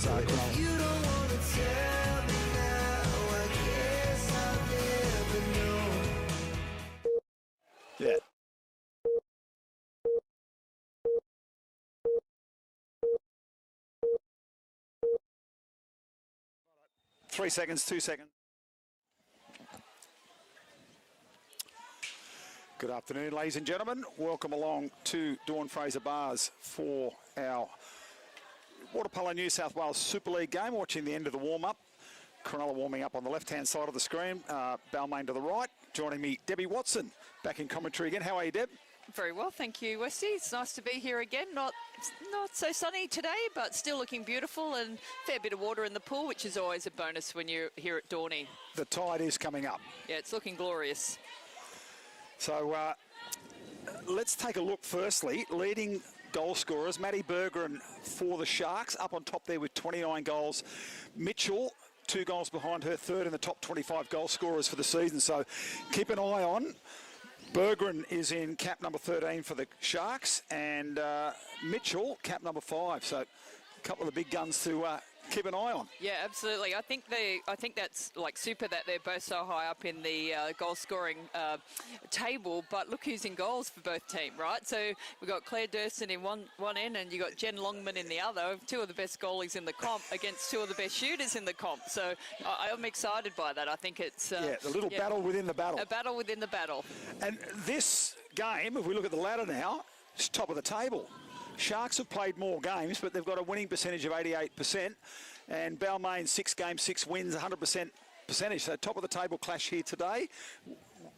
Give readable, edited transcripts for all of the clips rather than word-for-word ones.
Cronulla. You don't want to tell me now, I guess I'll never know. Yeah. Three seconds, 2 seconds. Good afternoon, ladies and gentlemen. Welcome along to Dawn Fraser Bars for our Water Polo New South Wales Super League game, watching the end of the warm-up. Cronulla warming up on the left-hand side of the screen, Balmain to the right. Joining me, Debbie Watson, back in commentary again. How are you, Deb? Very well, thank you, Westy. It's nice to be here again. Not so sunny today, but still looking beautiful, and fair bit of water in the pool, which is always a bonus when you're here at Dawny. The tide is coming up. Yeah, it's looking glorious. So let's take a look firstly. Leading goal scorers, Matty Bergeron for the Sharks, up on top there with 29 goals. Mitchell, 2 goals behind her, third in the top 25 goal scorers for the season. So keep an eye on. Bergeron is in cap number 13 for the Sharks, and Mitchell, cap number 5. So a couple of the big guns to keep an eye on. Yeah, absolutely. I think that's like super that they're both so high up in the goal scoring table. But look who's in goals for both teams, right? So we've got Claire Durston in one end, and you got Jen Longman in the other. 2 of the best goalies in the comp against 2 of the best shooters in the comp. So I'm excited by that. I think it's the little battle within the battle. A battle within the battle. And this game, if we look at the ladder now, it's top of the table. Sharks have played more games, but they've got a winning percentage of 88%. And Balmain, 6 games, 6 wins, 100% percentage. So top of the table clash here today.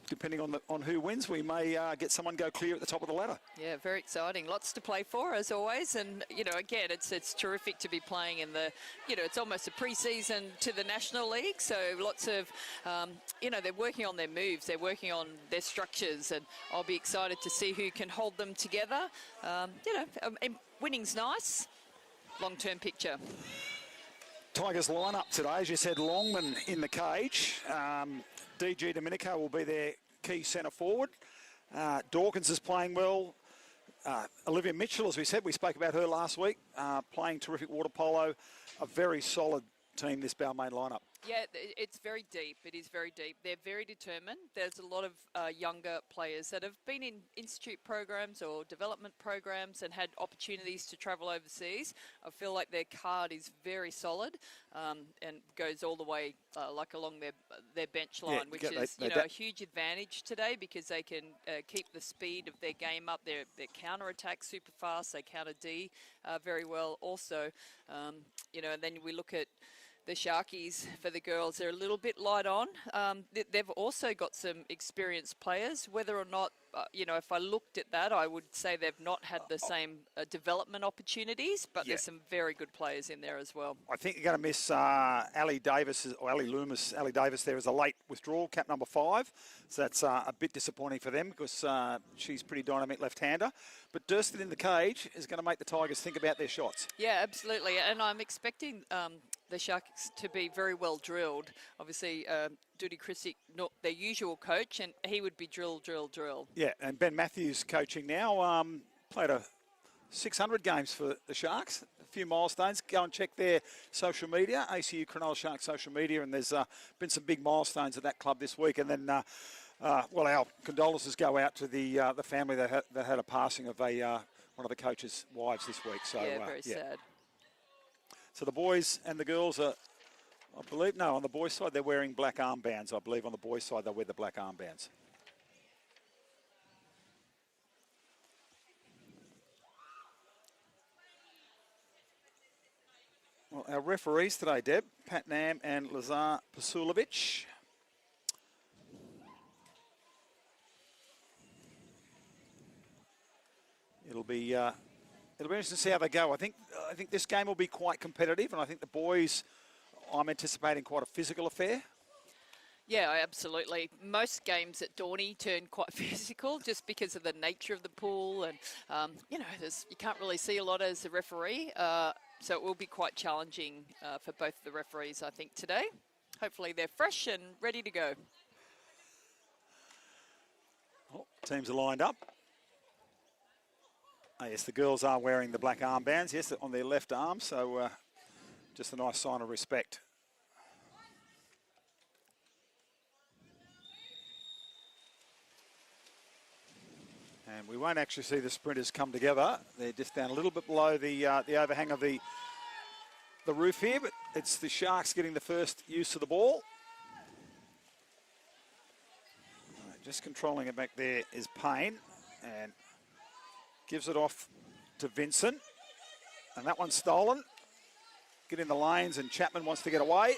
Depending on who wins, we may get someone go clear at the top of the ladder. Yeah, very exciting. Lots to play for, as always. And, you know, again, it's terrific to be playing in the, you know, it's almost a pre-season to the National League. So lots of, you know, they're working on their moves. They're working on their structures. And I'll be excited to see who can hold them together. You know, and winning's nice. Long-term picture. Tigers line up today, as you said, Longman in the cage. DG Domenico will be their key centre forward. Dawkins is playing well. Olivia Mitchell, as we said, we spoke about her last week, playing terrific water polo. A very solid team, this Balmain lineup. Yeah, it's very deep. It is very deep. They're very determined. There's a lot of younger players that have been in institute programs or development programs and had opportunities to travel overseas. I feel like their card is very solid and goes all the way like along their bench line, which is a huge advantage today because they can keep the speed of their game up. Their counter-attack super fast. They counter D very well also. You know, and then we look at the Sharkies for the girls. They're a little bit light on. They've also got some experienced players. Whether or not, you know, if I looked at that, I would say they've not had the same development opportunities, but there's some very good players in there as well. I think you're going to miss Ali Davis, or Ali Loomis. Ali Davis there is a late withdrawal, cap number 5. So that's a bit disappointing for them because she's pretty dynamic left-hander. But Durston in the cage is going to make the Tigers think about their shots. Yeah, absolutely. And I'm expecting the Sharks to be very well drilled. Obviously, Duty Chrissick, not their usual coach, and he would be drill. Yeah, and Ben Matthews coaching now. Played 600 games for the Sharks. A few milestones. Go and check their social media, ACU Cronulla Sharks social media, and there's been some big milestones at that club this week. And then, well, our condolences go out to the family that had a passing of one of the coach's wives this week. So yeah, very sad. So the boys and the girls are, I believe, no, on the boys' side, they're wearing black armbands. I believe on the boys' side, they'll wear the black armbands. Well, our referees today, Deb, Pat Nam and Lazar Pasulovic. It'll be interesting to see how they go. I think this game will be quite competitive, and I think the boys, I'm anticipating quite a physical affair. Yeah, absolutely. Most games at Dawny turn quite physical just because of the nature of the pool, and you know, you can't really see a lot as a referee, so it will be quite challenging for both the referees, I think, today. Hopefully they're fresh and ready to go. Oh, teams are lined up. Oh, yes, the girls are wearing the black armbands, yes, on their left arm, so Just a nice sign of respect. And we won't actually see the sprinters come together. They're just down a little bit below the overhang of the roof here, but it's the Sharks getting the first use of the ball. Just controlling it back there is Payne, and gives it off to Vincent. And that one's stolen. Get in the lanes, and Chapman wants to get away.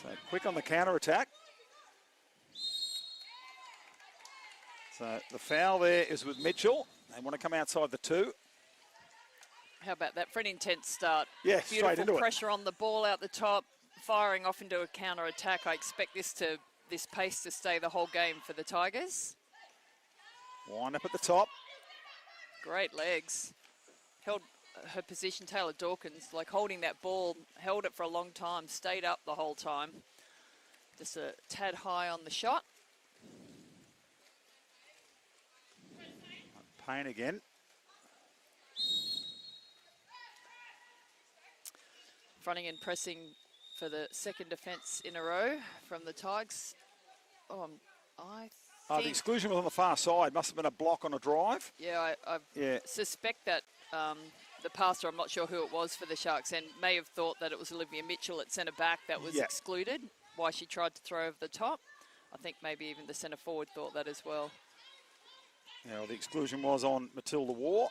So quick on the counter-attack. So the foul there is with Mitchell. They want to come outside the 2. How about that for an intense start? Yeah, straight Beautiful into it. pressure on the ball out the top, firing off into a counter-attack. I expect this pace to stay the whole game for the Tigers. Wind up at the top. Great legs. Held her position, Taylor Dawkins, like holding that ball, held it for a long time, stayed up the whole time. Just a tad high on the shot. Payne again. Fronting and pressing for the second defence in a row from the Tigers. I think... The exclusion was on the far side. Must have been a block on a drive. Yeah, I suspect that the passer, I'm not sure who it was for the Sharks, and may have thought that it was Olivia Mitchell at centre back that was excluded, why she tried to throw over the top. I think maybe even the centre forward thought that as well. Yeah, well, the exclusion was on Matilda War.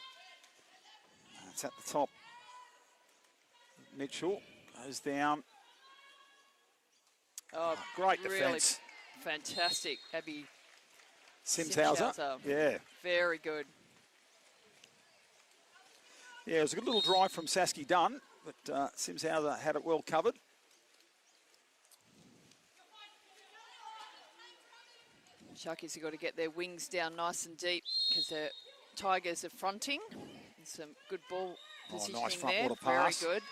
It's at the top. Mitchell goes down. Oh, great really defence. Fantastic, Abby Simshauser. Yeah. Very good. Yeah, it was a good little drive from Sasky Dunn, but Simshauser had it well covered. Sharkies have got to get their wings down nice and deep because the Tigers are fronting. And some good ball positioning nice front there. water pass. Very good.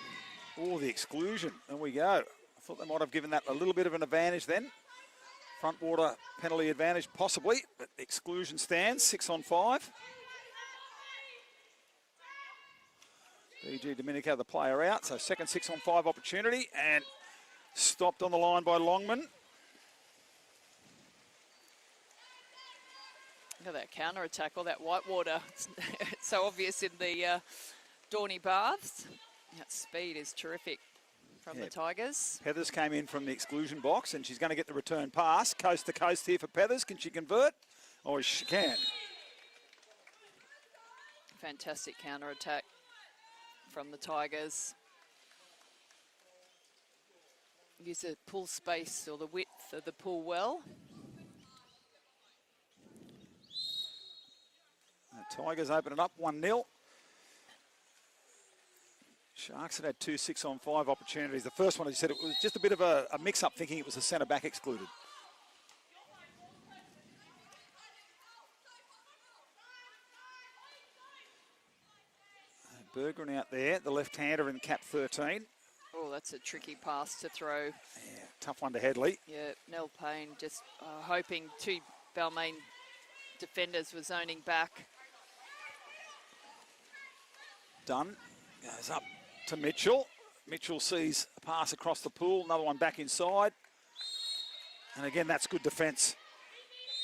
Oh, the exclusion. There we go. I thought they might have given that a little bit of an advantage then. Front water penalty advantage possibly, but the exclusion stands 6 on 5. BG Domenico, the player out, so second 6 on 5 opportunity, and stopped on the line by Longman. Look at that counter-attack, all that white water. It's so obvious in the Dorney Baths. That speed is terrific from the Tigers. Peathers came in from the exclusion box, and she's going to get the return pass. Coast to coast here for Peathers. Can she convert? Oh, she can. Fantastic counter-attack from the Tigers. Use the pull space or the width of the pull well. The Tigers open it up 1-0. Sharks had 2 6 on 5 opportunities. The first one, as you said, it was just a bit of a mix-up, thinking it was a centre back excluded. Bergeron out there, the left-hander in cap 13. Oh, that's a tricky pass to throw. Yeah, tough one to Headley. Yeah, Nell Payne just hoping 2 Balmain defenders were zoning back. Dunn goes up to Mitchell. Mitchell sees a pass across the pool, another one back inside. And again, that's good defence.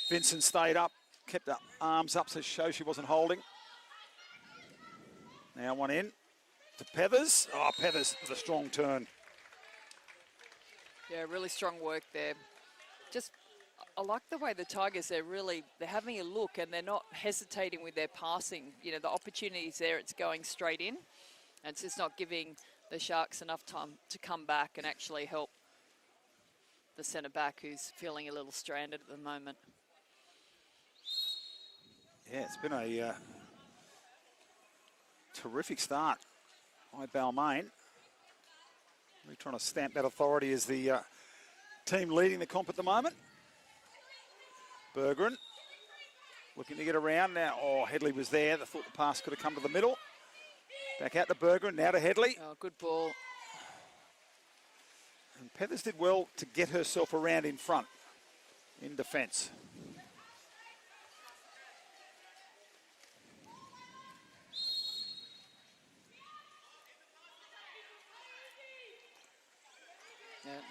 Vincent stayed up, kept her arms up to show she wasn't holding. Now one in to Peathers. Oh, Peathers with a strong turn. Yeah, really strong work there. Just, I like the way the Tigers, they're having a look and they're not hesitating with their passing. You know, the opportunity's there, it's going straight in. And it's just not giving the Sharks enough time to come back and actually help the centre back who's feeling a little stranded at the moment. Yeah, it's been a terrific start by Balmain. We're trying to stamp that authority as the team leading the comp at the moment. Bergeron looking to get around now. Oh, Headley was there. They thought the pass could have come to the middle. Back out to Bergeron, now to Headley. Oh, good ball. And Peathers did well to get herself around in front in defence.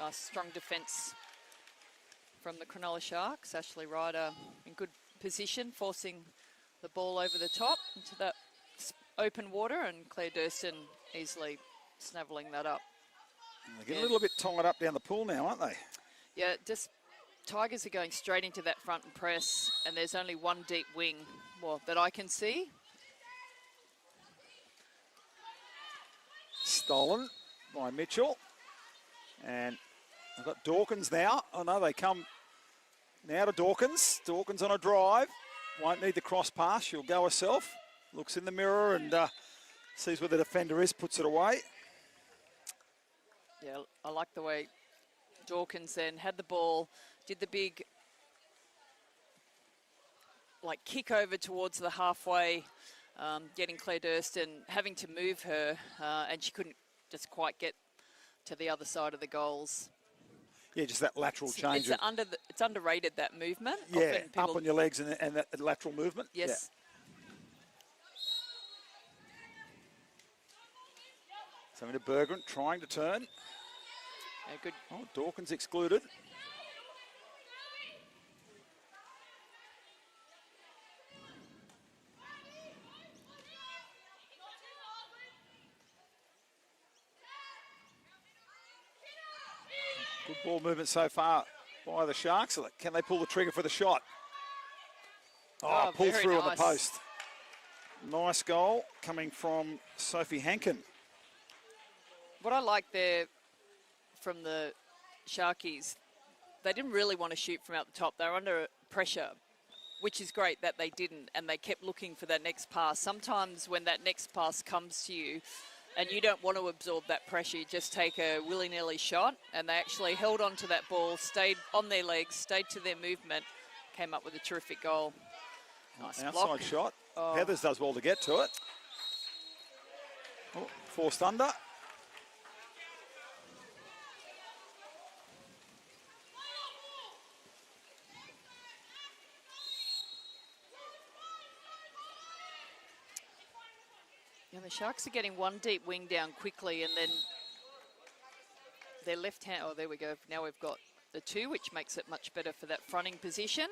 Nice strong defence from the Cronulla Sharks. Ashley Ryder in good position, forcing the ball over the top into that open water, and Claire Durston easily snaffling that up. They get a little bit tied up down the pool now, aren't they? Yeah, just Tigers are going straight into that front and press, and there's only one deep wing, well, that I can see. Stolen by Mitchell. And I've got Dawkins now. Oh no, they come now to Dawkins. Dawkins on a drive. Won't need the cross pass. She'll go herself. Looks in the mirror and sees where the defender is, puts it away. Yeah, I like the way Dawkins then had the ball, did the big like kick over towards the halfway, getting Claire Durston, having to move her, and she couldn't just quite get to the other side of the goals. Yeah, just that lateral change. It's underrated, that movement. Yeah, up on your legs and that lateral movement. Yes. Yeah. So into Berggren, trying to turn. Yeah, good. Oh, Dawkins excluded. Good ball movement so far by the Sharks. Can they pull the trigger for the shot? Oh, pull very through on nice. the post. Nice goal coming from Sophie Hankin. What I like there from the Sharkies, they didn't really want to shoot from out the top. They were under pressure, which is great that they didn't, and they kept looking for that next pass. Sometimes when that next pass comes to you and you don't want to absorb that pressure, you just take a willy-nilly shot, and they actually held on to that ball, stayed on their legs, stayed to their movement, came up with a terrific goal. Nice Outside block. shot. Oh. Heathers does well to get to it. Oh, forced under. Yeah, the Sharks are getting one deep wing down quickly, and then their left hand, oh, there we go. Now we've got the two, which makes it much better for that fronting position.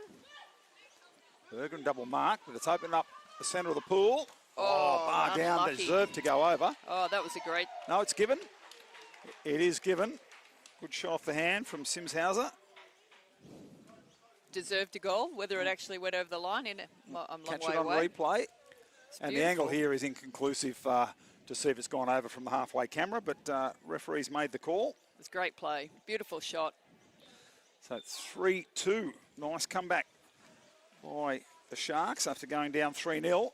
Berggren double mark, but it's opened up the centre of the pool. Oh, bar down, unlucky. deserved to go over. Oh, that was a great, No, it's given. It is given. Good shot off the hand from Simshauser. deserved a goal. Whether it actually went over the line, I'm a long Catch way it on away. replay. It's And beautiful. the angle here is inconclusive to see if it's gone over from the halfway camera, but referees made the call. It's great play. Beautiful shot. So it's 3-2. Nice comeback by the Sharks after going down 3-0.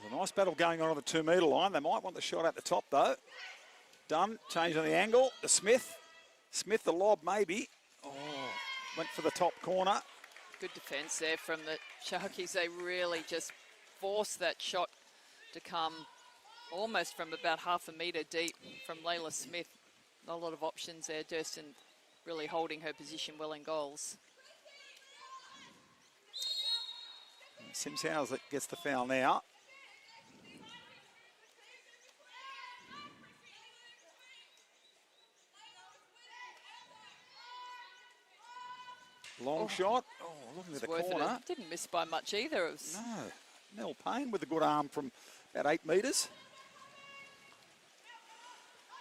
There's a nice battle going on the 2 metre line. They might want the shot at the top though. Dunn, change on the angle to Smith. Smith, the lob maybe. Oh, went for the top corner. Good defence there from the Sharkies. They really just forced that shot to come almost from about half a metre deep from Layla Smith. Not a lot of options there. Durston really holding her position well in goals. Simshauser gets the foul now. Long shot. Oh, looking at the Worth corner. it. Didn't miss by much either. It was No. Nell Payne with a good arm from about 8 metres.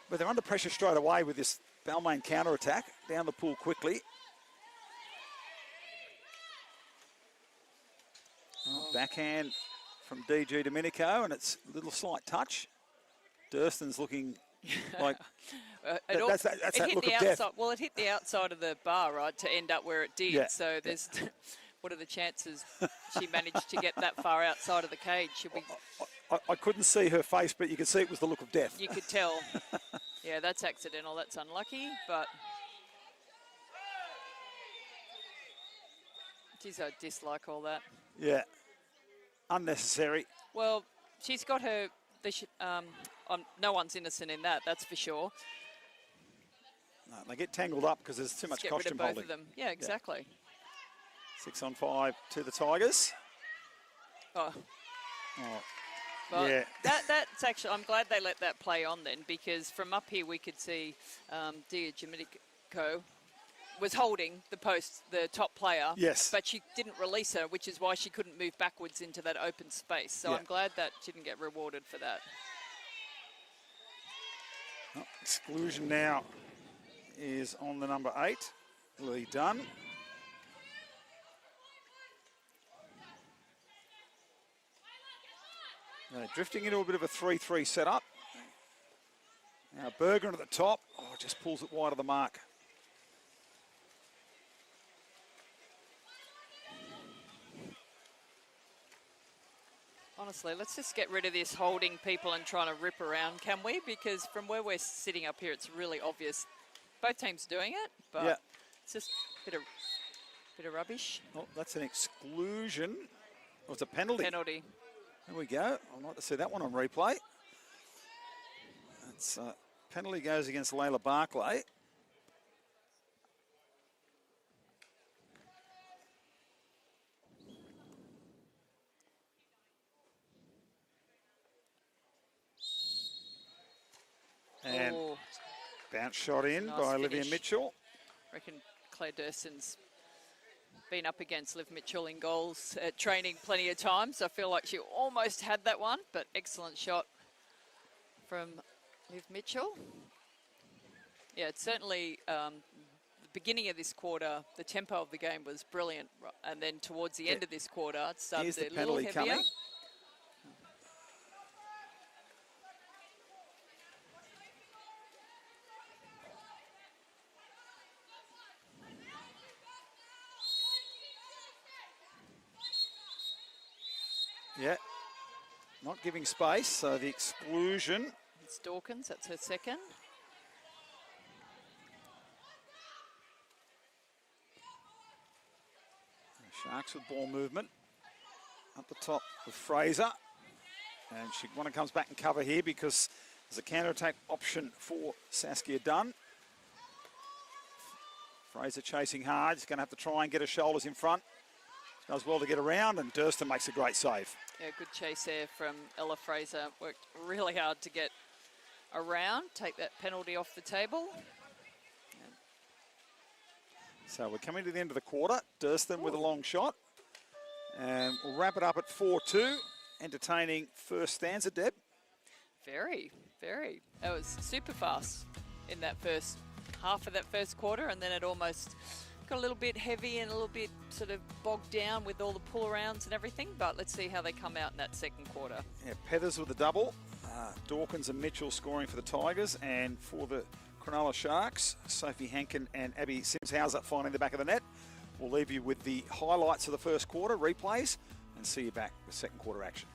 But they're under pressure straight away with this Balmain counter-attack. Down the pool quickly. Oh, backhand from DG Domenico, and it's a little slight touch. Durston's looking like that's that hit look the of death. outside. Well, it hit the outside of the bar, right, to end up where it did. Yeah. So there's, what are the chances she managed to get that far outside of the cage? She'll be, I couldn't see her face, but you could see it was the look of death. you could tell. Yeah, that's accidental. That's unlucky, but geez, I dislike all that. Yeah, unnecessary. Well, she's got her. No one's innocent in that. That's for sure. They get tangled up because there's too much Get rid costume of both holding. of them. Yeah, exactly. 6 on 5 to the Tigers. Oh. Oh, Well, yeah. that's actually, I'm glad they let that play on then, because from up here we could see Dia Jamitico was holding the post, the top player. Yes. But she didn't release her, which is why she couldn't move backwards into that open space. So Yeah. I'm glad that she didn't get rewarded for that. Oh, exclusion now is on the number 8, Lee Dunn. Drifting into a bit of a 3-3 setup. Now Bergeron at the top. Oh, just pulls it wide of the mark. Honestly, let's just get rid of this holding people and trying to rip around, can we? Because from where we're sitting up here, it's really obvious. Both teams doing it, but Yeah. it's just a bit of rubbish. Oh, that's an exclusion. Oh, it's a penalty. Penalty. There we go. I'd like to see that one on replay. It's penalty goes against Layla Barclay. And Oh, bounce shot in Nice by Olivia finish. Mitchell. I reckon Claire Durson's been up against Liv Mitchell in goals at training plenty of times. I feel like she almost had that one, but excellent shot from Liv Mitchell. Yeah, it's certainly the beginning of this quarter, the tempo of the game was brilliant. And then towards the end of this quarter, it started Here's the a little penalty heavier. coming. Yeah, not giving space, so the exclusion. It's Dawkins, that's her second. Sharks with ball movement. Up the top with Fraser. And she want to comes back and cover here because there's a counter-attack option for Saskia Dunn. Fraser chasing hard. She's going to have to try and get her shoulders in front. Does well to get around, and Durston makes a great save. Yeah, good chase there from Ella Fraser. Worked really hard to get around, take that penalty off the table. So we're coming to the end of the quarter. Durston with a long shot. And we'll wrap it up at 4-2. Entertaining first stanza, Deb. Very, very. That was super fast in that first half of that first quarter, and then it almost got a little bit heavy and a little bit sort of bogged down with all the pull-arounds and everything, but let's see how they come out in that second quarter. Yeah, Pethers with a double. Dawkins and Mitchell scoring for the Tigers, and for the Cronulla Sharks, Sophie Hankin and Abby Simshauser finding the back of the net. We'll leave you with the highlights of the first quarter, replays, and see you back with second quarter action.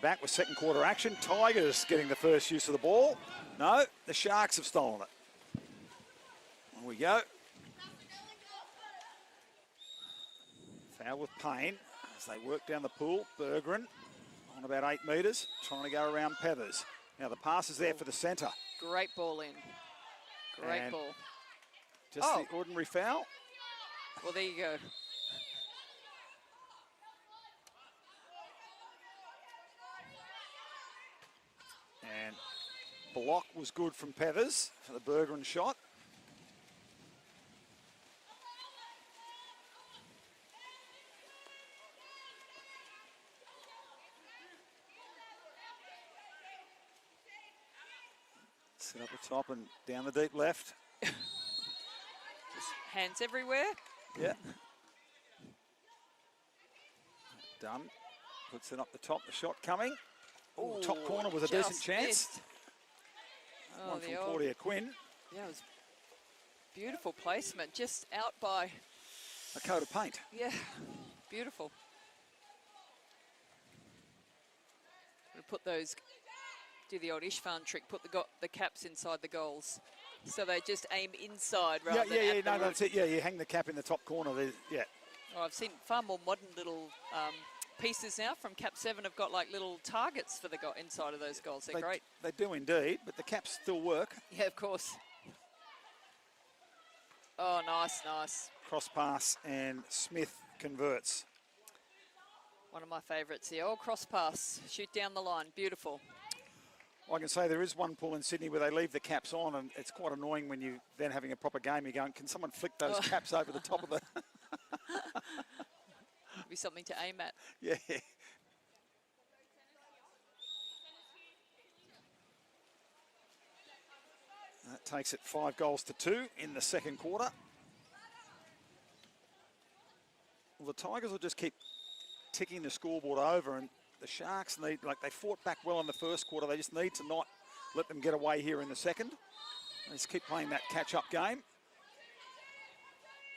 back with second quarter action. Tigers getting the first use of the ball. No, the Sharks have stolen it. There we go. Foul with Payne as they work down the pool. Bergeron on about 8 metres, trying to go around Pethers. Now the pass is there for the centre. Great ball in. Great And ball. Just the ordinary foul. Well, there you go. And block was good from Pethers for the Bergeron shot. Sit up the top and down the deep left. Just hands everywhere. Yeah. Done. Puts it up the top. The shot coming. Oh, top corner was a decent just chance. missed. Oh, One from the old, Claudia Quinn. yeah, it was beautiful placement. Just out by, A coat of paint. yeah, beautiful. We'll put those, do the old Ishvan trick, put the caps inside the goals. So they just aim inside rather than at the no, root. that's it. Yeah, you hang the cap in the top corner. Yeah. Oh, I've seen far more modern little pieces now from Cap 7 have got like little targets for the inside of those goals. They're great. They do indeed, but the caps still work. Yeah, of course. Oh, nice, nice. Cross pass and Smith converts. One of my favourites, the old cross pass. Shoot down the line. Beautiful. I can say there is one pool in Sydney where they leave the caps on, and it's quite annoying when you then having a proper game. You're going, can someone flick those caps over the top of the... Be something to aim at. Yeah. That takes it 5-2 in the second quarter. Well, the Tigers will just keep ticking the scoreboard over, and the Sharks need, like they fought back well in the first quarter, they just need to not let them get away here in the second. They just keep playing that catch-up game.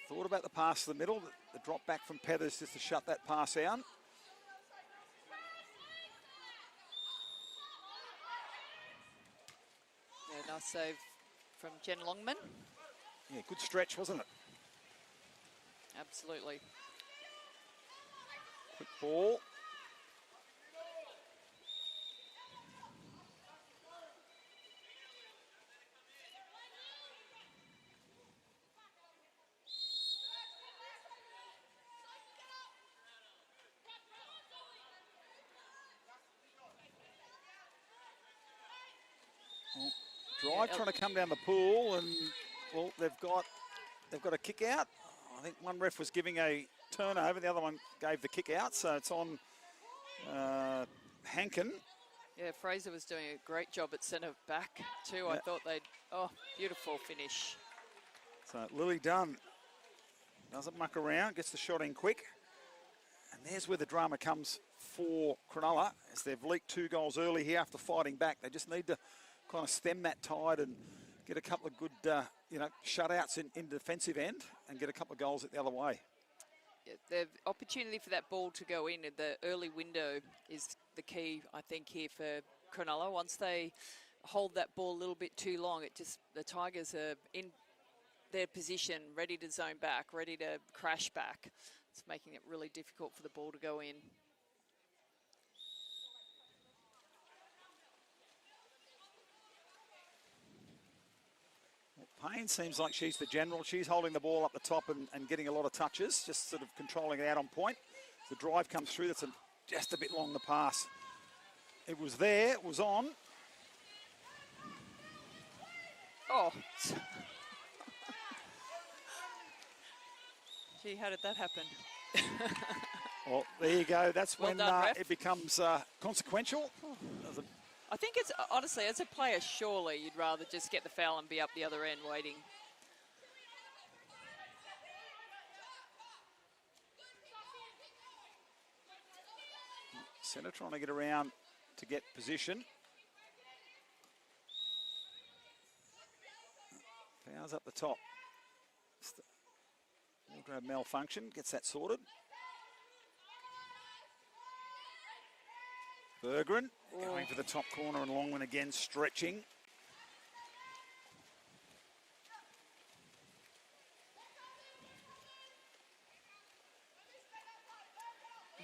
Thought about the pass to the middle, the drop back from Pethers just to shut that pass out. Yeah, nice save from Jen Longman. Yeah, good stretch, wasn't it? Absolutely. Quick ball. Drive trying to come down the pool, and well, they've got a kick out. I think one ref was giving a turnover, the other one gave the kick out, so it's on Hankin. Yeah, Fraser was doing a great job at centre back too. Yeah. I thought beautiful finish. So Lily Dunn doesn't muck around, gets the shot in quick. And there's where the drama comes for Cronulla, as they've leaked 2 goals early here after fighting back. They just need to kind of stem that tide and get a couple of good, shutouts in defensive end and get a couple of goals at the other way. Yeah, the opportunity for that ball to go in at the early window is the key, I think, here for Cronulla. Once they hold that ball a little bit too long, the Tigers are in their position, ready to zone back, ready to crash back. It's making it really difficult for the ball to go in. Payne seems like she's the general. She's holding the ball up the top and getting a lot of touches, just sort of controlling it out on point. The drive comes through, that's just a bit long, the pass. It was there, it was on. Oh. Gee, how did that happen? Well, there you go. That's Well when done, ref. it becomes consequential. I think it's, honestly, as a player, surely you'd rather just get the foul and be up the other end waiting. Centre trying to get around to get position. Powers up the top. Wardrobe malfunction, gets that sorted. Bergeron going for the top corner and Longman again stretching.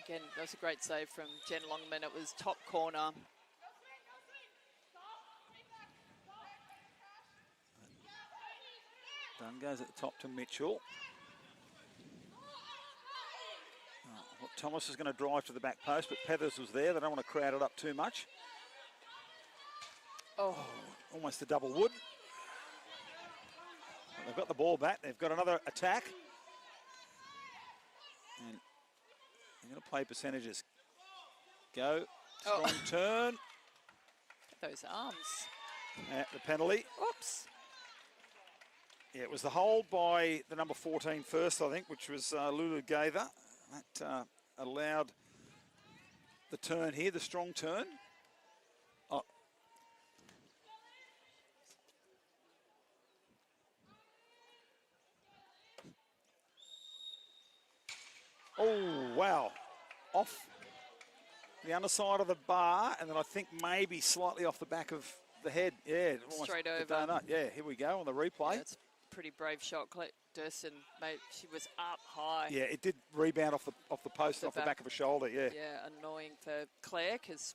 Again, that was a great save from Jen Longman. It was top corner. Dunn goes at the top to Mitchell. Well, Thomas is going to drive to the back post, but Pethers was there. They don't want to crowd it up too much. Oh, Almost a double wood. Well, they've got the ball back. They've got another attack. And they're going to play percentages. Go. Strong turn. those arms. The penalty. Oops. Yeah, it was the hold by the number 14 first, I think, which was Lulu Gaither. That allowed the turn here, the strong turn. Oh. Oh, wow. Off the underside of the bar, and then I think maybe slightly off the back of the head. Yeah, almost Straight the over. donut. Yeah, here we go on the replay. Yeah, it's a pretty brave shot. Durston, mate, she was up high. Yeah, it did rebound off the post, The off the back of a shoulder, yeah. Yeah, annoying for Claire, because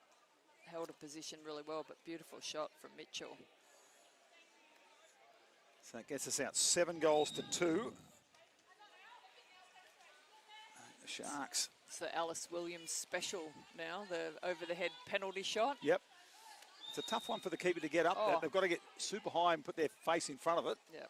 held a position really well, but beautiful shot from Mitchell. So it gets us out 7 goals to 2. The Sharks. It's the Alice Williams special now, the over-the-head penalty shot. Yep. It's a tough one for the keeper to get up. Oh. They've got to get super high and put their face in front of it. Yep.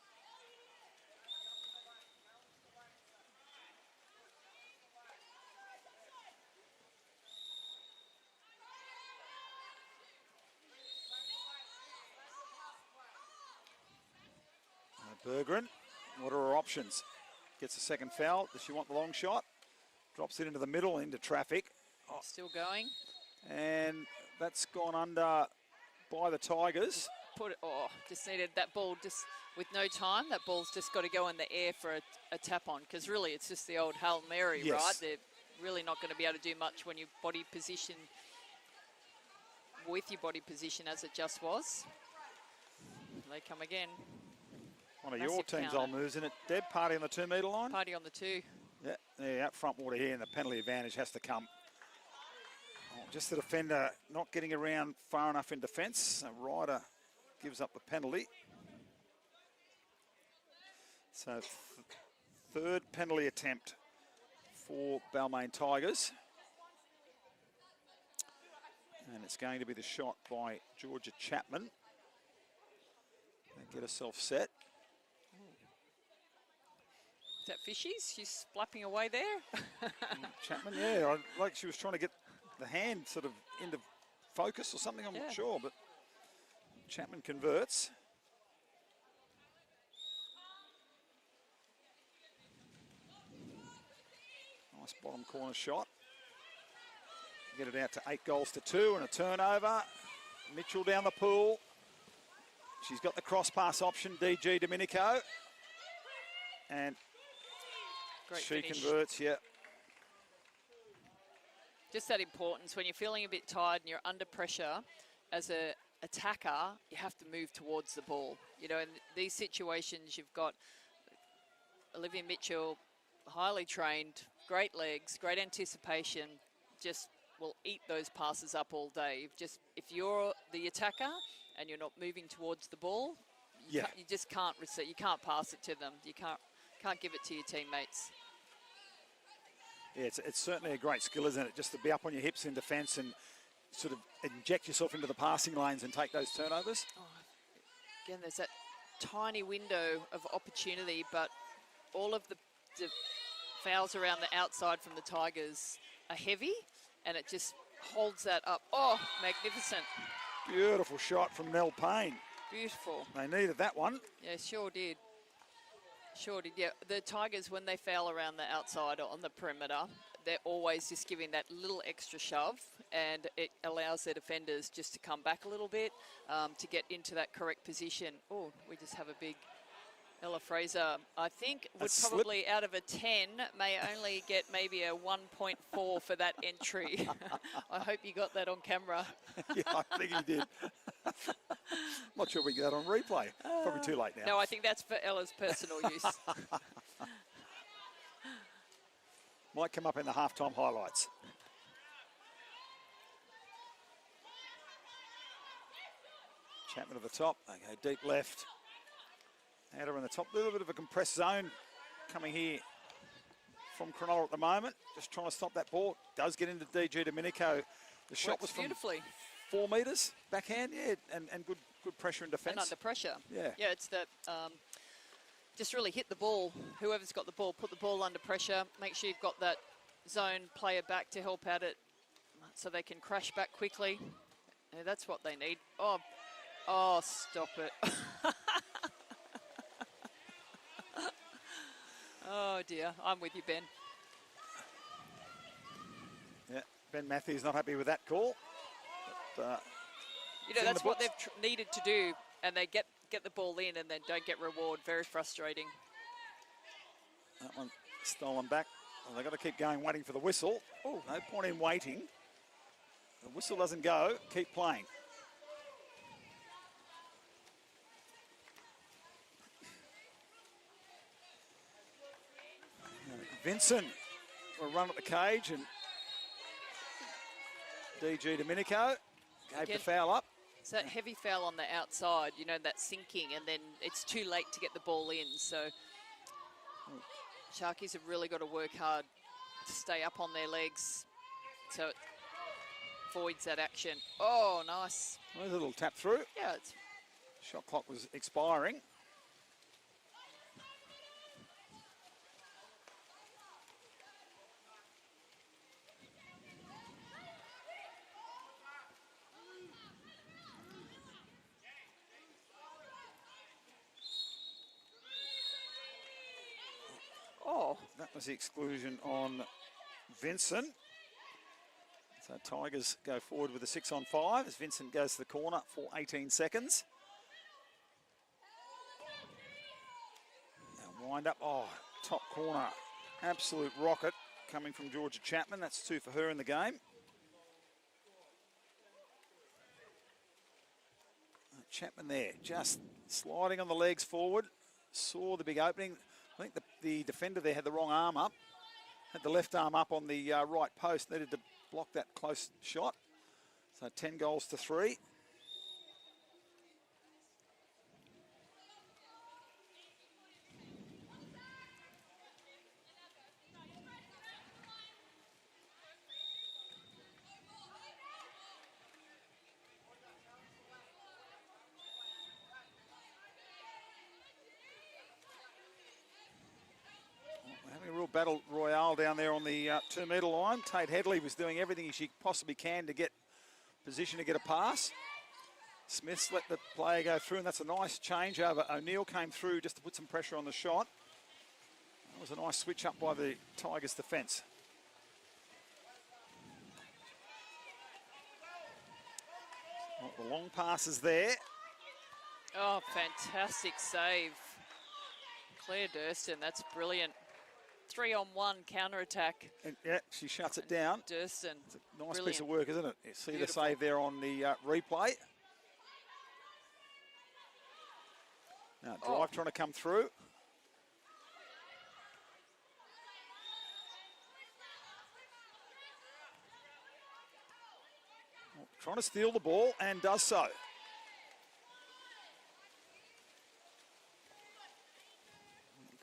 Bergeron, what are her options? Gets a second foul. Does she want the long shot? Drops it into the middle, into traffic. Oh, Still going. and that's gone under by the Tigers. Just needed that ball just with no time. That ball's just got to go in the air for a tap on, because really it's just the old Hail Mary, Yes. right? They're really not going to be able to do much when your body position, with your body position as it just was. They come again. One of your Massive team's counter. old moves, isn't it? Deb, party on the 2 metre line. Party on the 2. Yeah, out front water here, and the penalty advantage has to come. Oh, just the defender not getting around far enough in defence. Ryder gives up the penalty. So third penalty attempt for Balmain Tigers. And it's going to be the shot by Georgia Chapman. Get herself set. Is that Fishies? She's flapping away there. Chapman, yeah, like she was trying to get the hand sort of into focus or something, I'm Yeah. not sure, but Chapman converts. Nice bottom corner shot. Get it out to 8 goals to 2 and a turnover. Mitchell down the pool. She's got the cross pass option, DG Domenico. And Great she finish. converts, yeah. Just that importance when you're feeling a bit tired and you're under pressure as a attacker, you have to move towards the ball. You know, in these situations, you've got Olivia Mitchell, highly trained, great legs, great anticipation, just will eat those passes up all day. If you're the attacker and you're not moving towards the ball, you just can't receive. You can't pass it to them. You can't give it to your teammates. Yeah, it's certainly a great skill, isn't it? Just to be up on your hips in defence and sort of inject yourself into the passing lanes and take those turnovers. Oh, again, there's that tiny window of opportunity, but all of the fouls around the outside from the Tigers are heavy, and it just holds that up. Oh, magnificent. Beautiful shot from Nell Payne. Beautiful. They needed that one. Yeah, sure did. Sure did, yeah. The Tigers, when they foul around the outside or on the perimeter, they're always just giving that little extra shove, and it allows their defenders just to come back a little bit to get into that correct position. Oh, we just have a big Ella Fraser, I think, would slip. probably, out of a 10, may only get maybe a 1.4 for that entry. I hope you got that on camera. Yeah, I think he did. Not sure we get that on replay. Probably too late now. No, I think that's for Ella's personal use. Might come up in the halftime highlights. Chapman at the top. Okay, deep left. Adder in the top. A little bit of a compressed zone coming here from Cronulla at the moment. Just trying to stop that ball. Does get into DG Domenico. The shot Works was from beautifully. 4 metres backhand, yeah, and good pressure and defence. And under pressure. Yeah. Yeah, it's that, just really hit the ball. Whoever's got the ball, put the ball under pressure. Make sure you've got that zone player back to help out it so they can crash back quickly. Yeah, that's what they need. Oh, stop it. Oh dear, I'm with you, Ben. Yeah, Ben Matthews not happy with that call. But, You know, in that's the what books. they've needed to do, and they get the ball in and then don't get reward. Very frustrating. That one stolen back. Well, they've got to keep going, waiting for the whistle. Oh, no point in waiting. The whistle doesn't go. Keep playing. Vincent will run at the cage, and DG Domenico gave Again. the foul up. It's that heavy foul on the outside, you know, that sinking, and then it's too late to get the ball in. So Sharkies have really got to work hard to stay up on their legs so it voids that action. Oh, nice. There's a little tap through. Yeah, it's Shot clock was expiring. That was the exclusion on Vincent. So Tigers go forward with a 6-on-5 as Vincent goes to the corner for 18 seconds. Now wind up, top corner. Absolute rocket coming from Georgia Chapman. That's 2 for her in the game. Chapman there, just sliding on the legs forward. Saw the big opening. I think the defender there had the wrong arm up. Had the left arm up on the right post. Needed to block that close shot. So 10 goals to 3. Having a real battle royale down there on the 2-metre line. Tate Headley was doing everything she possibly can to get position to get a pass. Smith's let the player go through, and that's a nice change over. O'Neill came through just to put some pressure on the shot. That was a nice switch up by the Tigers defence. The long passes there. Oh, fantastic save. Claire Durston, that's brilliant. 3-on-1 counter-attack. And yeah, she shuts it down. Durston, It's a nice piece brilliant. of work, isn't it? You see Beautiful. the save there on the replay. Now, drive trying to come through. Trying to steal the ball and does so.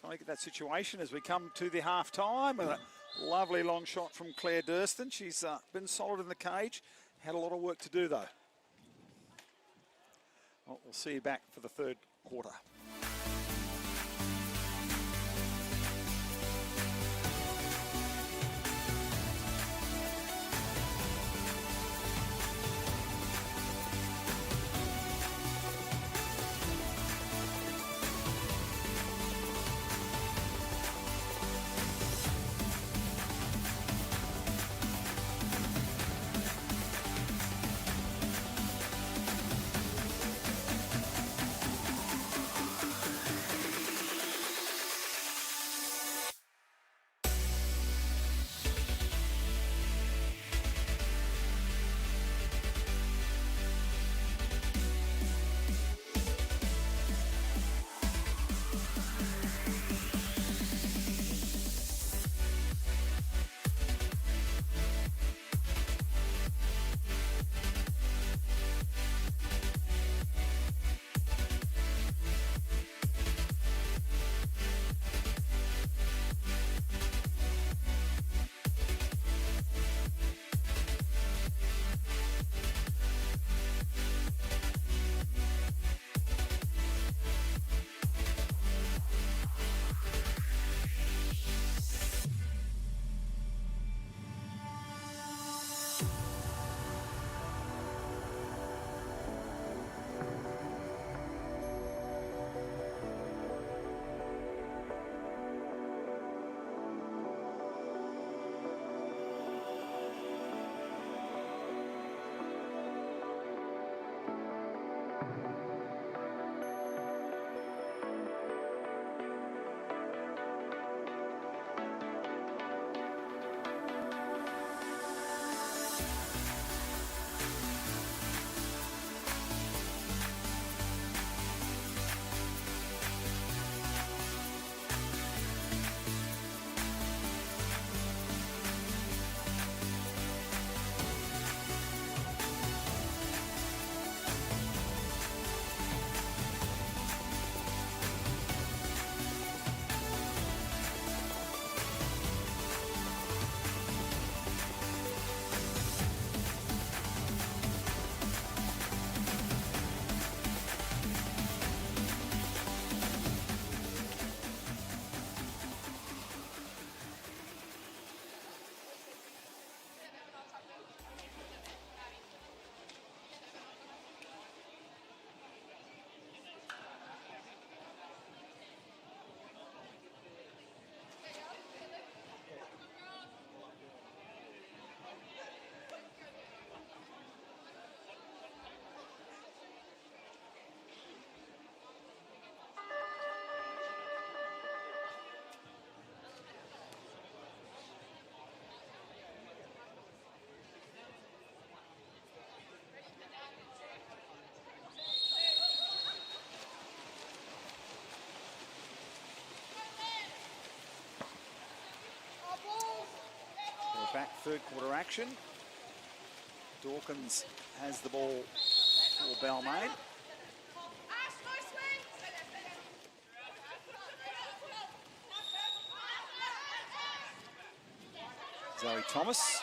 Trying to get that situation as we come to the half time. A lovely long shot from Claire Durston. She's been solid in the cage. Had a lot of work to do though. Well, we'll see you back for the third quarter. third quarter action. Dawkins has the ball for Balmain. Zoe Thomas.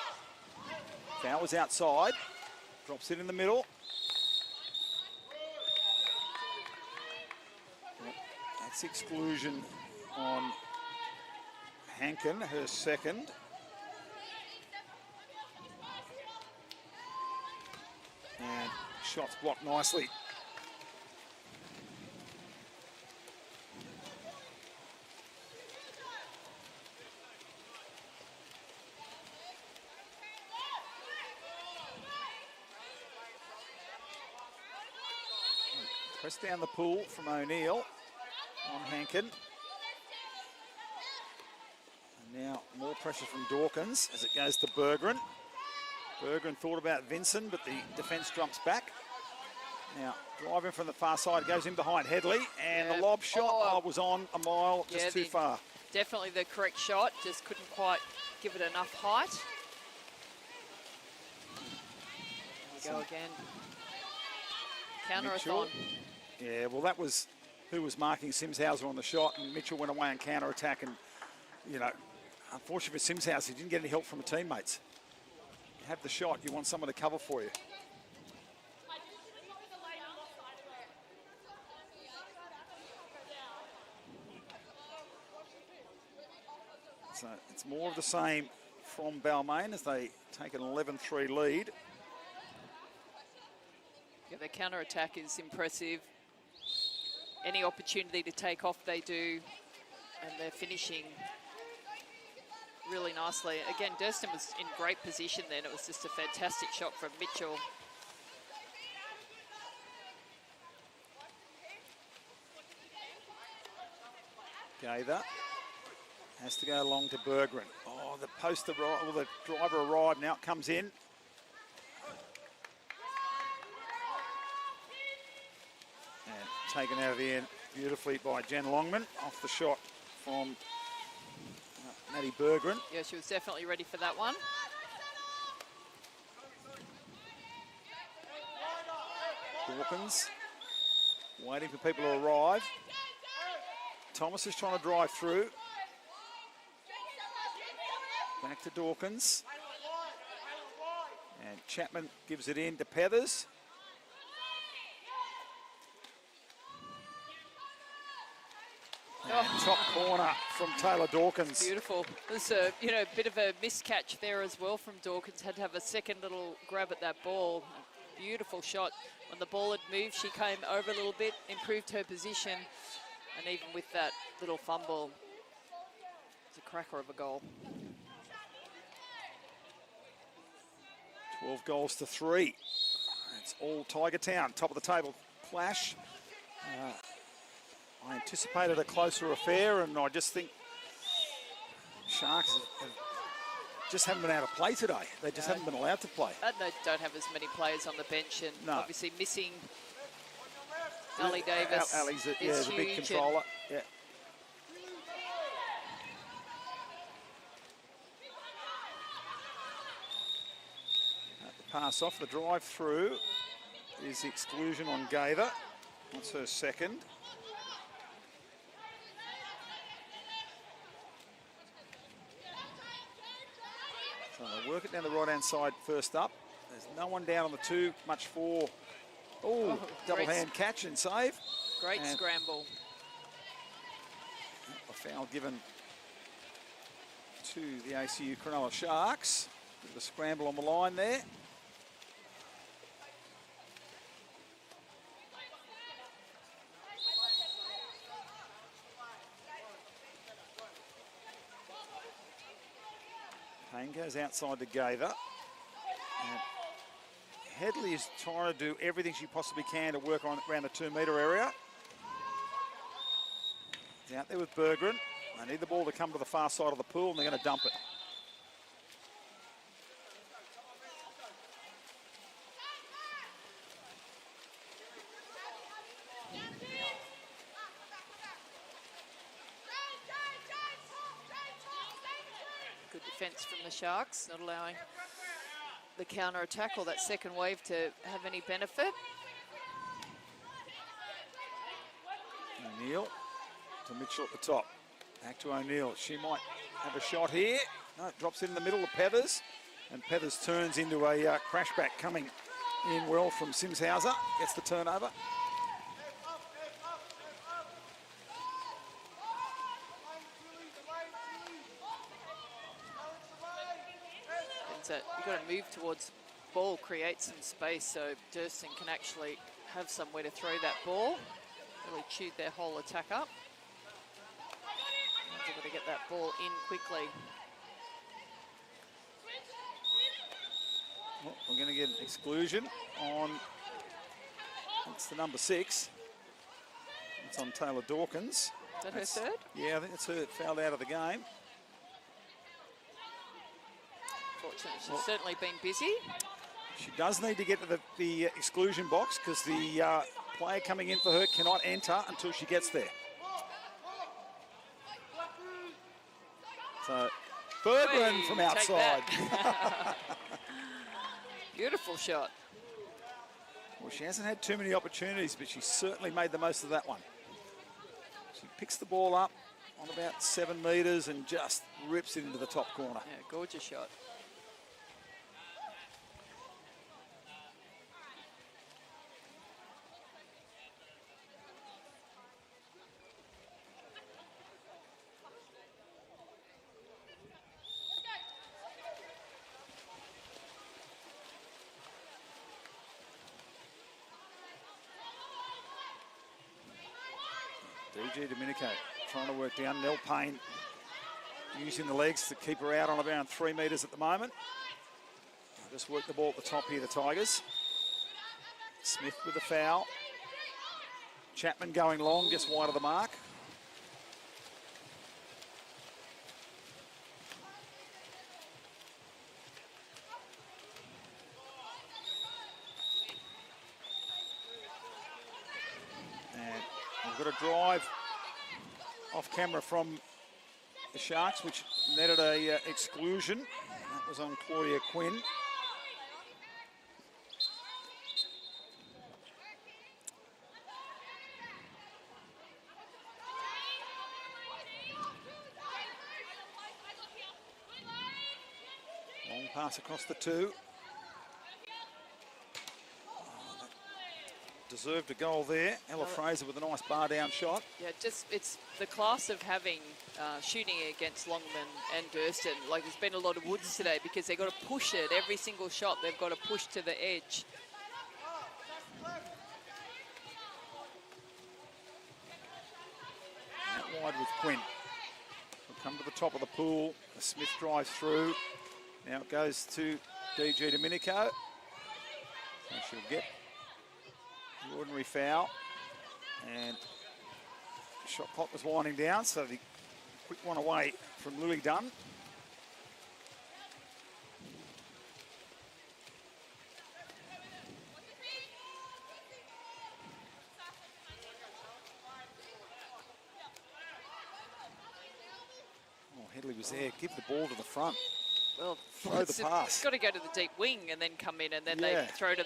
Foul was outside. Drops it in the middle. That's exclusion on Hankin, her second. And shots blocked nicely. Press down the pool from O'Neill on Hankin. And now more pressure from Dawkins as it goes to Berggren. Berggren thought about Vinson, but the defence jumps back. Now, driving from the far side, goes in behind Headley, and the lob shot was on a mile, just too far. Definitely the correct shot, just couldn't quite give it enough height. There we go again. Counter-a-thon. Yeah, well, that was who was marking Simshauser on the shot, and Mitchell went away and counter-attack, and, you know, unfortunately for Simshauser, he didn't get any help from the teammates. You have the shot, you want someone to cover for you. So it's more of the same from Balmain as they take an 11-3 lead. Yeah, their counter-attack is impressive. Any opportunity to take off, they do, and they're finishing really nicely. Again, Durston was in great position then. It was just a fantastic shot from Mitchell. Gaither has to go along to Berggren. Oh, the post arrived, well, the driver arrived, now it comes in. And taken out of the end beautifully by Jen Longman off the shot from Maddie Berggren. Yeah, she was definitely ready for that one. Dawkins waiting for people to arrive. Thomas is trying to drive through. Back to Dawkins. And Chapman gives it in to Pethers. And top corner from Taylor Dawkins. Beautiful. There's a bit of a miscatch there as well from Dawkins. Had to have a second little grab at that ball. Beautiful shot. When the ball had moved, she came over a little bit, improved her position, and even with that little fumble, it's a cracker of a goal. 12 goals to 3. It's all Tiger Town, top of the table clash. I anticipated a closer affair, and I just think Sharks just haven't been able to play today. They just haven't been allowed to play. And they don't have as many players on the bench, and no. Obviously missing Ali Davis. Ali's the is big huge, controller. Yeah. The pass off, the drive through is the exclusion on Gaither. That's her second. So they work it down the right-hand side first up. There's no one down on the two, much for. Oh, double hand catch and save. Great and scramble. A foul given to the ACU Cronulla Sharks. Bit of a scramble on the line there. Payne goes outside to Gaither. And Headley is trying to do everything she possibly can to work on around the 2-metre area. He's out there with Berggren. They need the ball to come to the far side of the pool, and they're going to dump it. good defence from the Sharks, not allowing the counter-attack or that second wave to have any benefit. O'Neill to Mitchell at the top. Back to O'Neill. She might have a shot here. No, it drops in the middle of Pethers. And Pethers turns into a crashback coming in well from Simshauser. Gets the turnover. You've got to move towards ball, create some space so Durston can actually have somewhere to throw that ball. Really chewed their whole attack up. They've got to get that ball in quickly. Well, we're going to get an exclusion on, that's the number 6. It's on Taylor Dawkins. Is that her third? Yeah, I think it's her, fouled out of the game. Fortunately, she's certainly been busy. She does need to get to the exclusion box because the player coming in for her cannot enter until she gets there. So, Bergman from outside. Beautiful shot. Well, she hasn't had too many opportunities, but she certainly made the most of that one. She picks the ball up on about 7 metres and just rips it into the top corner. Yeah, gorgeous shot. DG Domenico trying to work down. Nell Payne using the legs to keep her out on about 3 metres at the moment. Just work the ball at the top here, the Tigers. Smith with the foul. Chapman going long, just wide of the mark. Got a drive off camera from the Sharks, which netted a exclusion. That was on Claudia Quinn. Long pass across the 2. Deserved a goal there. Ella Fraser with a nice bar down shot. Yeah, just it's the class of having shooting against Longman and Durston. Like there's been a lot of woods today because they've got to push it. Every single shot they've got to push to the edge. Out wide with Quinn. We'll come to the top of the pool. Smith drives through. Now it goes to DG Domenico. So she'll get the ordinary foul, and the shot clock was winding down, so the quick one away from Lily Dunn. Oh, Headley was there. Give the ball to the front. Well, throw the pass. It's got to go to the deep wing and then come in, and then they throw to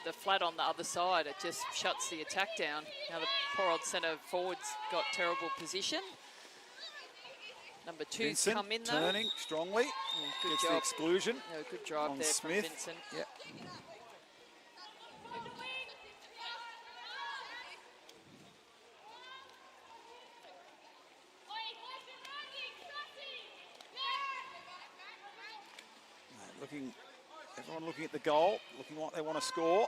the flat on the other side. It just shuts the attack down. Now the poor old centre forward's got terrible position. Number 2's Vincent come in though. Turning strongly. Yeah, good Gets job. the exclusion. Yeah, good drive on there Smith. from Vincent. Yep. Everyone looking at the goal, looking like they want to score.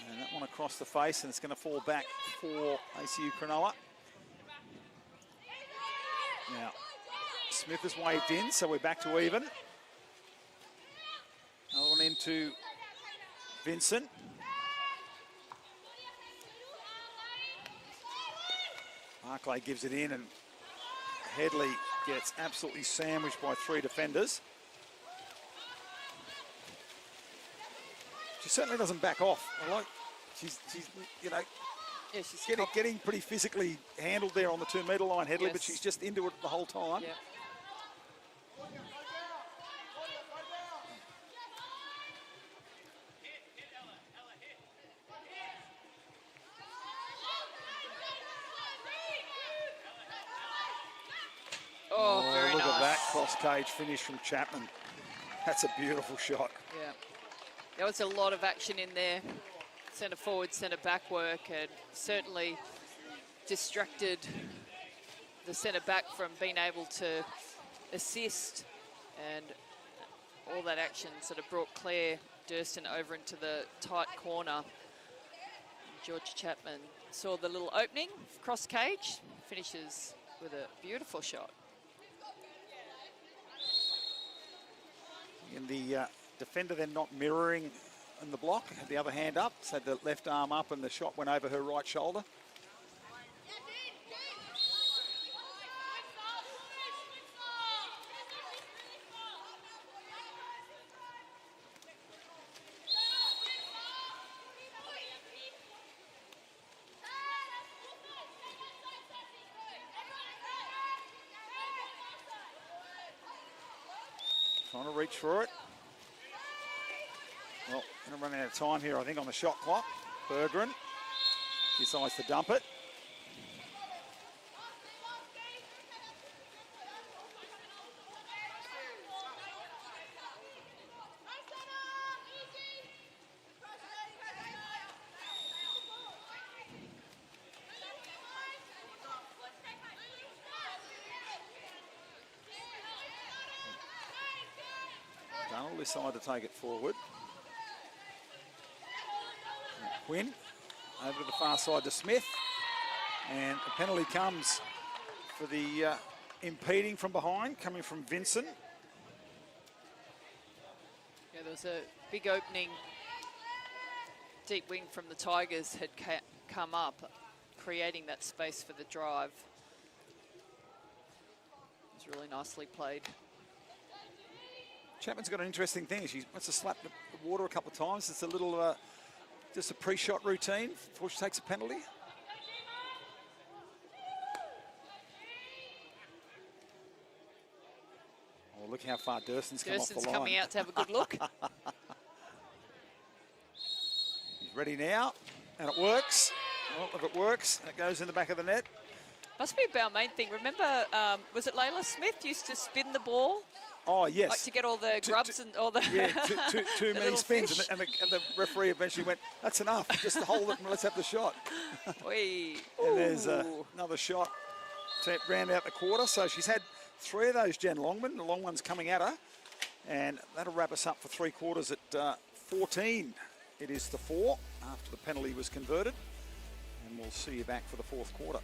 And that one across the face, and it's going to fall back for ACU Cronulla. Now, Smith has waved in, so we're back to even. Another one into Vincent. Barclay gives it in, and Headley gets absolutely sandwiched by 3 defenders. She certainly doesn't back off. I like, she's you know, yeah, she's getting pretty physically handled there on the 2 metre line, Headley, but she's just into it the whole time. Yeah. cross-cage finish from Chapman. That's a beautiful shot. Yeah. There was a lot of action in there. Centre forward, centre back work, and certainly distracted the centre back from being able to assist, and all that action sort of brought Claire Durston over into the tight corner. George Chapman saw the little opening, cross cage, finishes with a beautiful shot. And the defender then not mirroring in the block, had the other hand up, so the left arm up, and the shot went over her right shoulder. Trying to reach for it. Well, going to run out of time here, I think, on the shot clock. Bergeron decides to dump it. Donald decided to take it forward. Quinn over to the far side to Smith, and a penalty comes for the impeding from behind, coming from Vincent. Yeah, there was a big opening. Deep wing from the Tigers had come up, creating that space for the drive. It was really nicely played. Chapman's got an interesting thing. She wants to slap the water a couple of times. It's a little, just a pre-shot routine before she takes a penalty. Oh, look how far Durston's come off the line. Coming out to have a good look. He's ready now, and it works. Well, if it works, it goes in the back of the net. Must be a Balmain thing. Remember, was it Layla Smith used to spin the ball? Oh, yes. Like to get all the grubs and all the... Yeah, too many spins. And the referee eventually went, that's enough. Just hold it and let's have the shot. And there's another shot to round out the quarter. So she's had 3 of those, Jen Longman. The long one's coming at her. And that'll wrap us up for 3 quarters at 14. It is to 4 after the penalty was converted. And we'll see you back for the 4th quarter.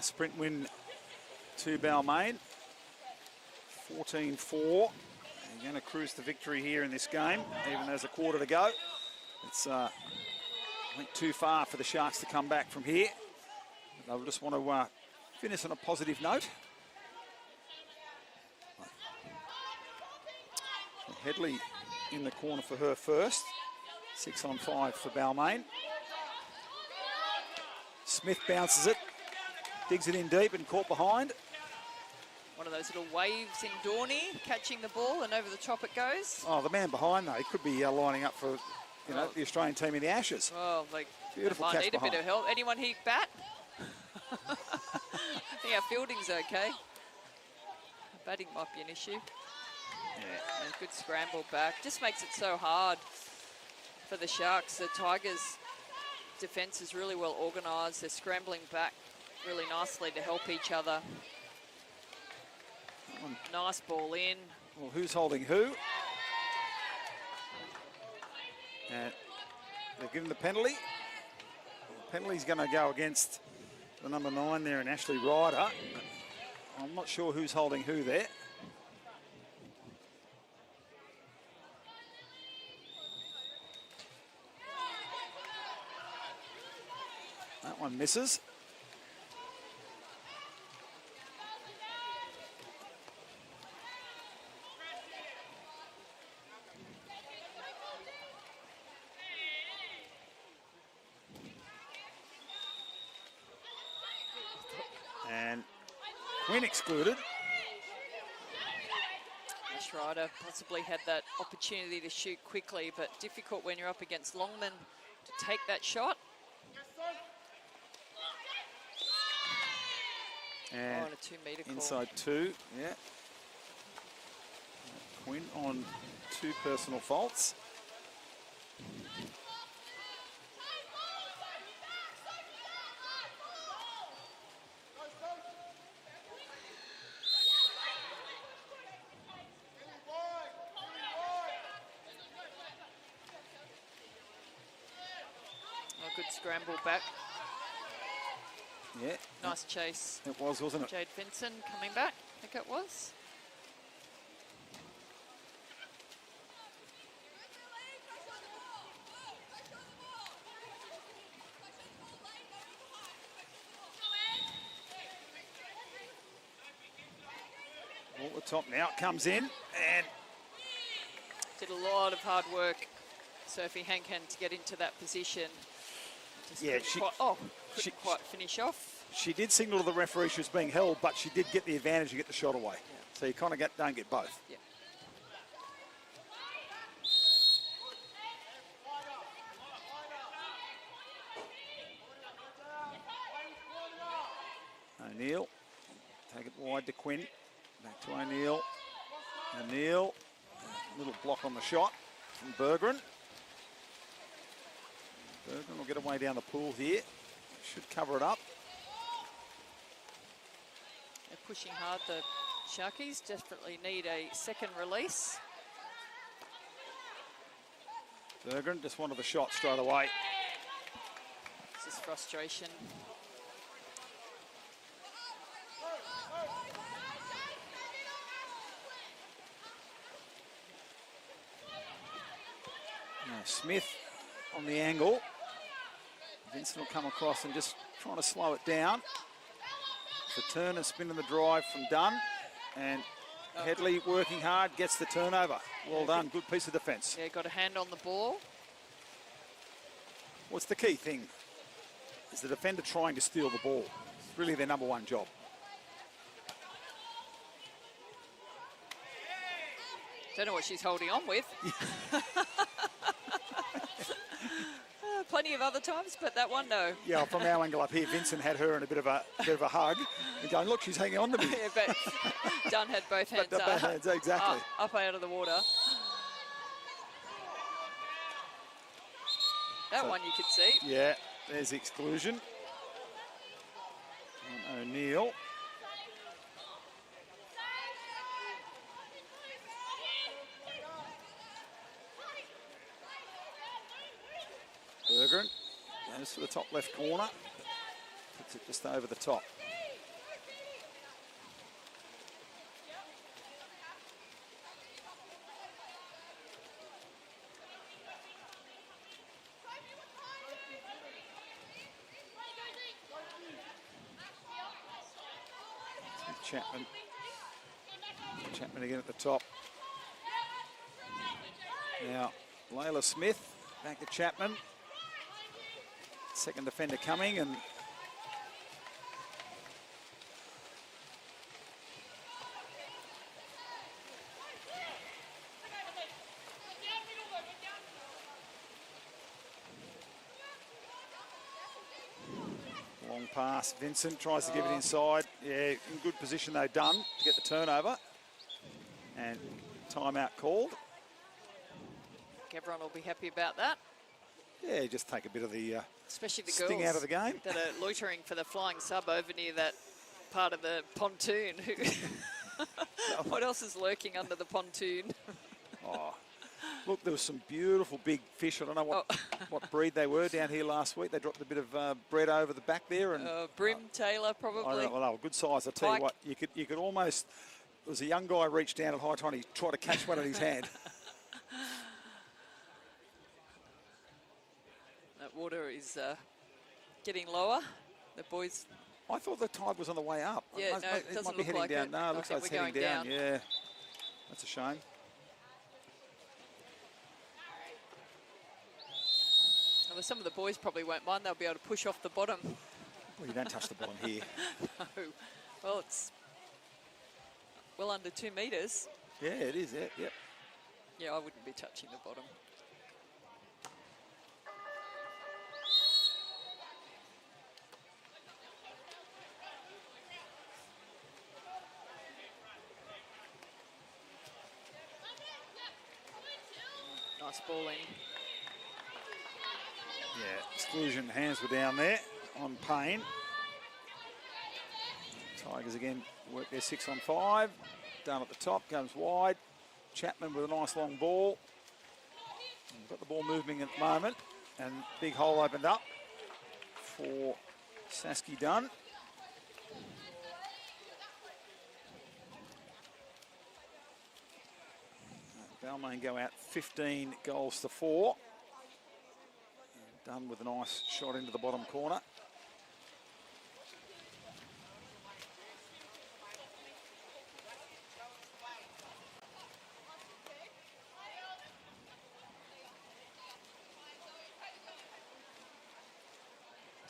sprint win to Balmain. 14-4. They're going to cruise to victory here in this game, even there's a quarter to go. It's, I think, too far for the Sharks to come back from here. They'll just want to finish on a positive note. Headley in the corner for her first. 6-on-5 for Balmain. Smith bounces it, digs it in deep and caught behind. One of those little waves in Dorney, catching the ball and over the top it goes. Oh, the man behind, though, he could be lining up for the Australian team in the Ashes. Oh, like, Beautiful might catch need behind. a bit of help. Anyone here bat? I think our fielding's okay. Batting might be an issue. Yeah. And good scramble back. Just makes it so hard for the Sharks. The Tigers' defence is really well organised. They're scrambling back really nicely to help each other. Nice ball in. Well, who's holding who? And they've given the penalty. The penalty's going to go against the number 9 there, and Ashley Ryder. I'm not sure who's holding who there. That one misses. And Quinn excluded. Ryder possibly had that opportunity to shoot quickly, but difficult when you're up against Longman to take that shot. And on a 2-metre call. Inside 2, yeah. Quinn on 2 personal faults. Good scramble back. Yeah. Nice chase. It was, wasn't it? Jade Vincent coming back, I think it was. All the top now, it comes in and did a lot of hard work, Sophie Hankin, to get into that position. Just yeah, couldn't quite finish off. She did signal to the referee she was being held, but she did get the advantage to get the shot away. Yeah. So you kind of don't get both. Yeah. O'Neill, take it wide to Quinn. Back to O'Neill. O'Neill, little block on the shot from Bergeron. Bergeron will get away down the pool here. Should cover it up. They're pushing hard. The Sharkies desperately need a second release. Bergeron just wanted the shot straight away. This is frustration. Now Smith on the angle. Vincent will come across and just trying to slow it down. The turn and spin in the drive from Dunn. And Headley working hard, gets the turnover. Well done, good piece of defence. Yeah, got a hand on the ball. What's the key thing? Is the defender trying to steal the ball. It's really their number 1 job. Don't know what she's holding on with. Plenty of other times, but that one, no. Yeah, from our angle up here, Vincent had her in a bit of a hug and going, look, she's hanging on to me. Yeah, but Dunn had both hands Both up. hands, exactly. Up out of the water. That one you could see. Yeah, there's the exclusion. And O'Neill. Bergeron goes to the top left corner. Puts it just over the top. Chapman. Chapman again at the top. Now, Layla Smith back to Chapman. Second defender coming, and long pass. Vincent tries to give it inside. Yeah, in good position though, done to get the turnover. And timeout called. Everyone will be happy about that. Yeah, just take a bit of the Especially the sting girls out of the game. that are loitering for the flying sub over near that part of the pontoon. What else is lurking under the pontoon? Oh, look, there was some beautiful big fish. I don't know what breed they were down here last week. They dropped a bit of bread over the back there, and Brim Taylor probably. I don't know, well, they were good size. I tell Pike. you what, you could almost. There was a young guy reached down at high tide. He tried to catch one in his hand. That water is getting lower. The boys. I thought the tide was on the way up. Yeah, no, it might doesn't be look heading like down. it. No, it looks like it's heading down. Yeah, that's a shame. Well, some of the boys probably won't mind. They'll be able to push off the bottom. Well, you don't touch the bottom here. No. Well, it's well under 2 metres. Yeah, it is. Yeah. Yeah, I wouldn't be touching the bottom. Nice balling. Yeah, exclusion hands were down there on Payne. Tigers again work their 6 on 5. Down at the top, comes wide. Chapman with a nice long ball. We've got the ball moving at the moment, and big hole opened up for Sasky Dunn. Balmain go out 15 goals to 4. Dunn with a nice shot into the bottom corner.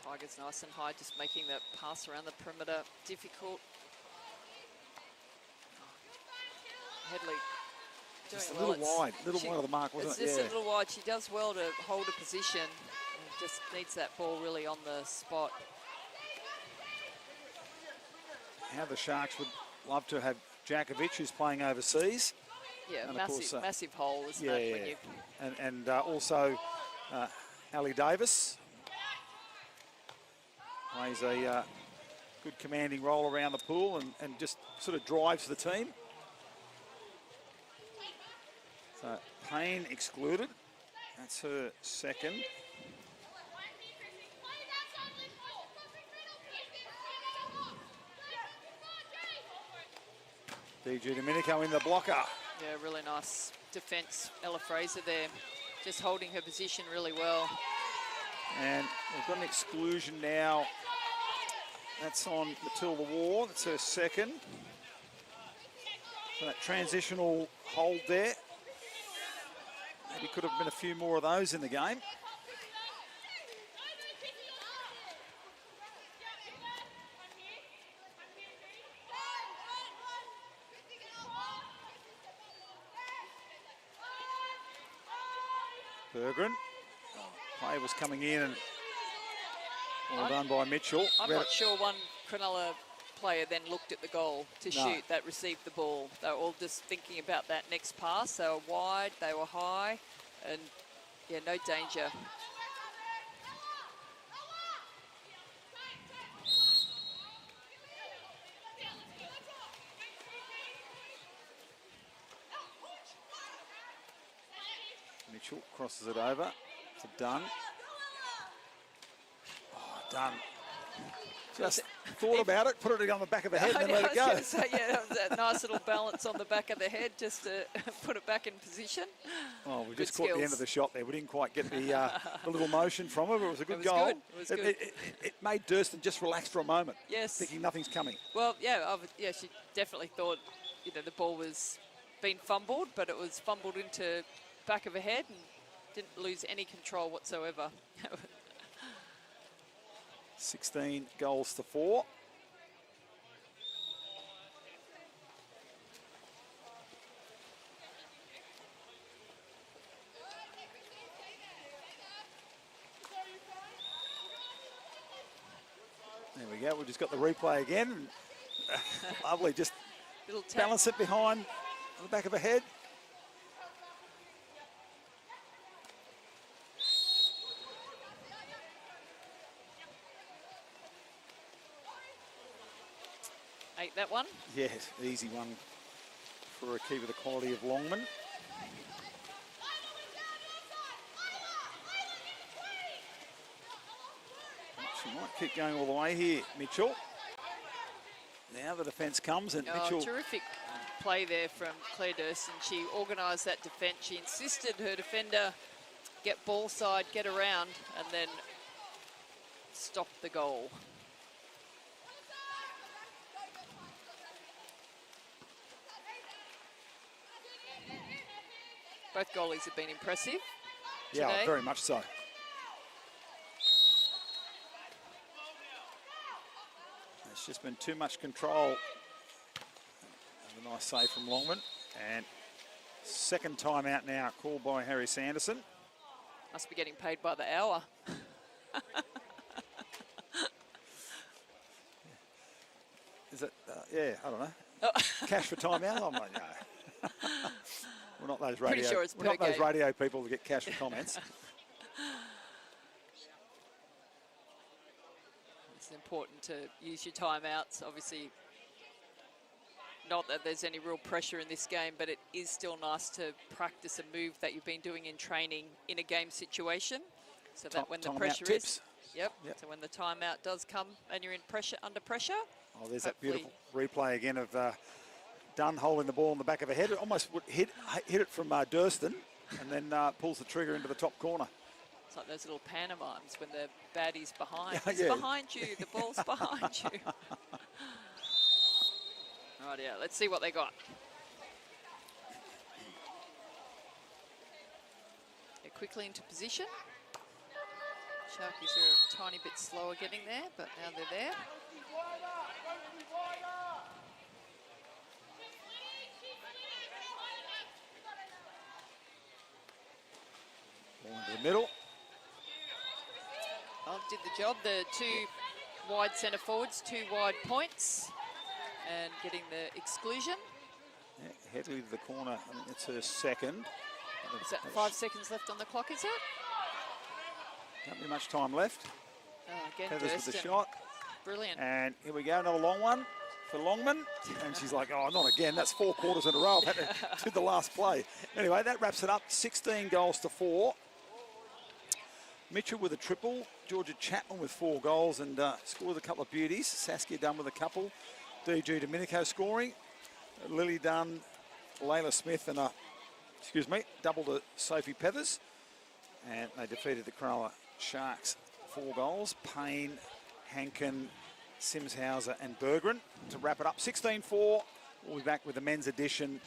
Tigers nice and high, just making the pass around the perimeter difficult. Headley doing Just a well. little wide of the mark, wasn't it? It's just a little wide. She does well to hold a position and just needs that ball really on the spot. How the Sharks would love to have Djakovic, who's playing overseas. Yeah, And of massive, course, massive hole, isn't it? When you And also Ali Davis plays a good commanding role around the pool and just sort of drives the team. So Payne excluded. That's her second. DG Domenico in the blocker. Yeah, really nice defence. Ella Fraser there, just holding her position really well. And we've got an exclusion now. That's on Matilda War. That's her second. So that transitional hold there. Maybe could have been a few more of those in the game. Berggren. Play was coming in and well done by Mitchell. I'm not sure one Cronulla player then looked at the goal to shoot that received the ball. They were all just thinking about that next pass. They were wide, they were high, and yeah, no danger. Mitchell crosses it over to Dunn. Oh, Dunn Just thought about it, put it on the back of the head, and then let it go. I was going to say, yeah, that was that nice little balance on the back of the head just to put it back in position. Oh, we Good just caught the end skills. of the shot there. We didn't quite get the little motion from it, but it was a good was goal. good. It was good. It made Durston just relax for a moment, Yes. thinking nothing's coming. Well, yeah, she definitely thought, the ball was being fumbled, but it was fumbled into back of her head and didn't lose any control whatsoever. 16 goals to 4. There we go. We've just got the replay again. Lovely. Just Little tap. balance it behind the back of her head. Ate that one. Yes, easy one for a keeper the quality of Longman. She might keep going all the way here, Mitchell. Now the defence comes and Mitchell... Terrific play there from Claire Durston. She organised that defence. She insisted her defender get ball side, get around, and then stop the goal. Both goalies have been impressive Yeah, today. very much so. It's just been too much control. And a nice save from Longman. And second time out now, called by Harry Sanderson. Must be getting paid by the hour. Is it? Yeah, I don't know. Oh. Cash for time out? I'm like, no. We're not those radio. Pretty sure it's we're not per those game. radio people that get cash for comments. It's important to use your timeouts. Obviously, not that there's any real pressure in this game, but it is still nice to practice a move that you've been doing in training in a game situation, so that when the Timeout pressure tips. is, yep. So when the timeout does come and you're in pressure, under pressure. Oh, there's hopefully- that beautiful replay again of Dunn holding the ball in the back of the head. It almost would hit it from Durston and then pulls the trigger into the top corner. It's like those little pantomimes when the baddie's behind. Yeah, It's yeah. behind you. The ball's behind you. Right, yeah. Let's see what they got. They're quickly into position. Sharkies are a tiny bit slower getting there, but now they're there. Ball into the middle. Well, did the job. The two wide centre forwards, 2 wide points, and getting the exclusion. Yeah, Headley to the corner. I think it's her second. Is that 5 seconds left on the clock, is it? Not be much time left. Oh, again, Heathers with the Durston. shot. Brilliant. And here we go, another long one for Longman. And she's like, oh, not again. That's 4 quarters in a row. I've had to do the last play. Anyway, that wraps it up. 16 goals to 4. Mitchell with a triple. Georgia Chapman with 4 goals and scored a couple of beauties. Saskia Dunn with a couple. DG Domenico scoring. Lily Dunn, Layla Smith and double to Sophie Pethers. And they defeated the Cronulla Sharks 4 goals. Payne, Hankin, Simshauser and Berggren to wrap it up. 16-4. We'll be back with the men's edition.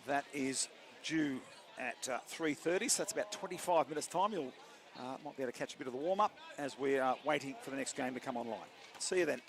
That is due at 3:30. So that's about 25 minutes time. You'll might be able to catch a bit of the warm-up as we are waiting for the next game to come online. See you then.